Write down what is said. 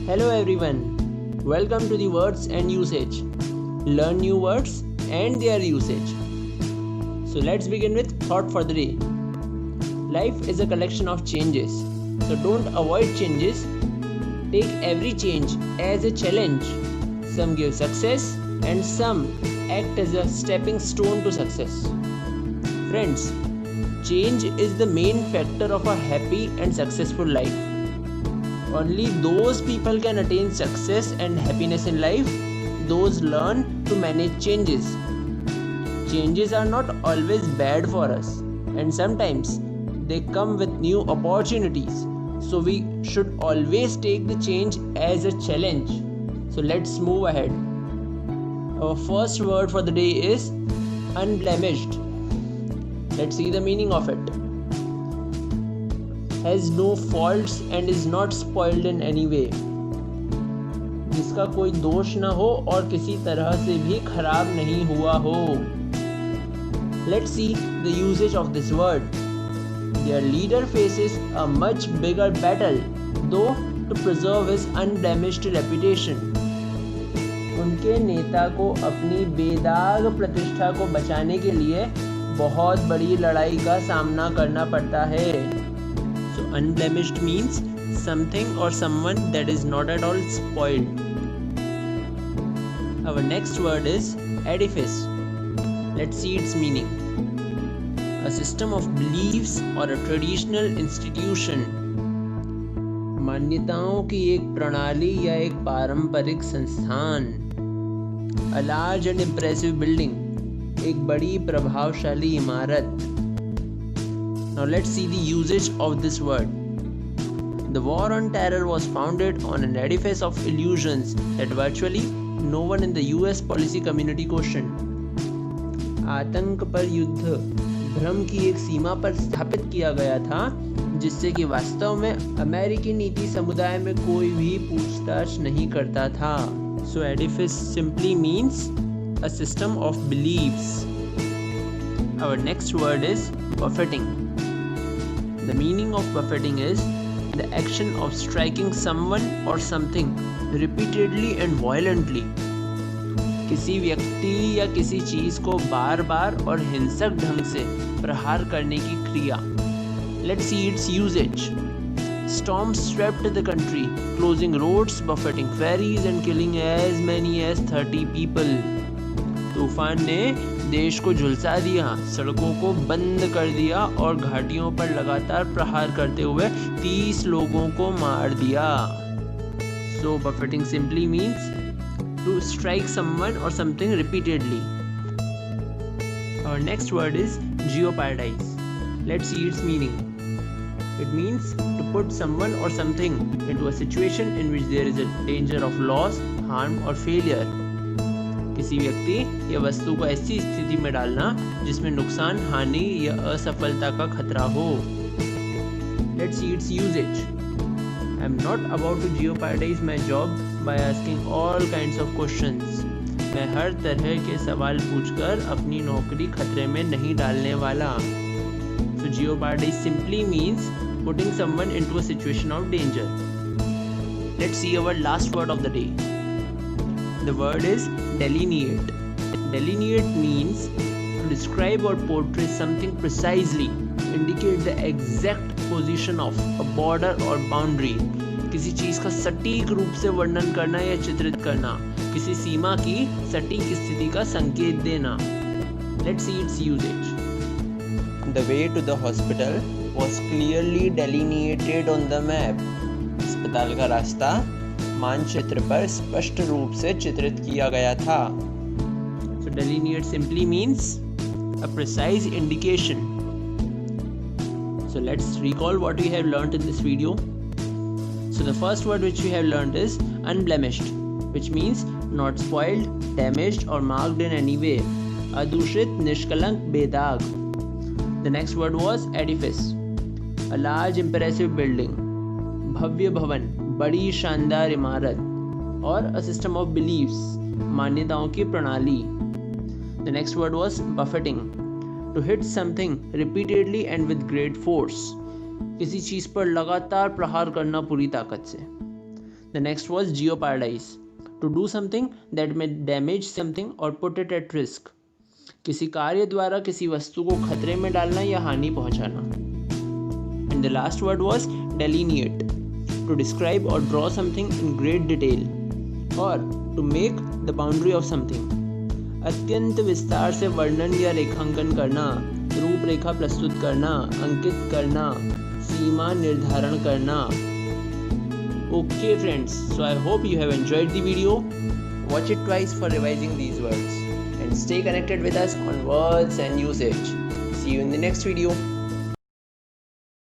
Hello everyone, welcome to the words and usage. Learn new words and their usage. So let's begin with thought for the day. Life is a collection of changes, so don't avoid changes. Take every change as a challenge. Some give success and some act as a stepping stone to success. Friends, change is the main factor of a happy and successful life. Only those people can attain success and happiness in life, those learn to manage changes. Changes are not always bad for us, and sometimes they come with new opportunities. So we should always take the change as a challenge. So let's move ahead. Our first word for the day is unblemished. Let's see the meaning of it. Has no faults and is not spoiled in any way. जिसका कोई दोष न हो और किसी तरह से भी खराब नहीं हुआ हो. Let's see the usage of this word. Their leader faces a much bigger battle, though to preserve his unblemished reputation. उनके नेता को अपनी बेदाग प्रतिष्ठा को बचाने के लिए बहुत बड़ी लड़ाई का सामना करना पड़ता है. So unblemished means something or someone that is not at all spoiled. Our next word is edifice. Let's see its meaning. A system of beliefs or a traditional institution. मान्यताओं की एक प्रणाली या एक पारंपरिक संस्थान. A large and impressive building. एक बड़ी प्रभावशाली इमारत. Now let's see the usage of this word. The war on terror was founded on an edifice of illusions that virtually no one in the US policy community questioned. आतंक पर युद्ध भ्रम की एक सीमा पर स्थापित किया गया था, जिससे कि वास्तव में अमेरिकी नीति समुदाय में कोई भी पूछताछ नहीं करता था. So edifice simply means a system of beliefs. Our next word is buffeting. The meaning of buffeting is the action of striking someone or something repeatedly and violently. किसी व्यक्ति या किसी चीज को बार बार और हिंसक ढंग से प्रहार करने की क्रिया. Let's see its usage. Storms swept the country, closing roads, buffeting ferries and killing as many as 30 people. तूफान ने देश को झुलसा दिया, सड़कों को बंद कर दिया और घाटियों पर लगातार प्रहार करते हुए 30 लोगों को मार दिया. So buffeting simply means to strike someone or something repeatedly. Our next word is jeopardize. Let's see its meaning. It means to put someone or something into a situation in which there is a danger of loss, harm or failure. किसी व्यक्ति या वस्तु को ऐसी स्थिति में डालना जिसमें नुकसान, हानि या असफलता का खतरा हो. Let's see its usage. I am not about to jeopardize my job by asking all kinds of questions. मैं हर तरह के सवाल पूछकर अपनी नौकरी खतरे में नहीं डालने वाला. So jeopardize simply means putting someone into a situation of danger. Let's see our last word of the day. The word is delineate. Delineate means to describe or portray something precisely, indicate the exact position of a border or boundary. किसी चीज का सटीक रूप से वर्णन करना या चित्रित करना, किसी सीमा की सटीक स्थिति का संकेत देना. Let's see its usage. The way to the hospital was clearly delineated on the map. अस्पताल का रास्ता मानचित्र पर स्पष्ट रूप से चित्रित किया गया था. So delineate simply means a precise indication. So let's recall what we have learnt in this video. So the first word which we have learnt is unblemished, which means not spoiled, damaged or marked in any way. अदूषित, निष्कलंक, बेदाग. The next word was edifice, a large impressive building, भव्य भवन, बड़ी शानदार इमारत. और a system of beliefs, मान्यताओं की प्रणाली. The next word was buffeting, to hit something repeatedly and with great force. किसी चीज पर लगातार प्रहार करना पूरी ताकत से. The next was jeopardize, to do something that may damage something or put it at risk. किसी कार्य द्वारा किसी वस्तु को खतरे में डालना या हानि पहुंचाना. And the last word was delineate, to describe or draw something in great detail or to make the boundary of something. अत्यंत विस्तार से वर्णन या रेखांकन करना, रूपरेखा प्रस्तुत करना, अंकित करना, सीमा निर्धारण करना. Okay friends, so I hope you have enjoyed the video. Watch it twice for revising these words and stay connected with us on words and usage. See you in the next video.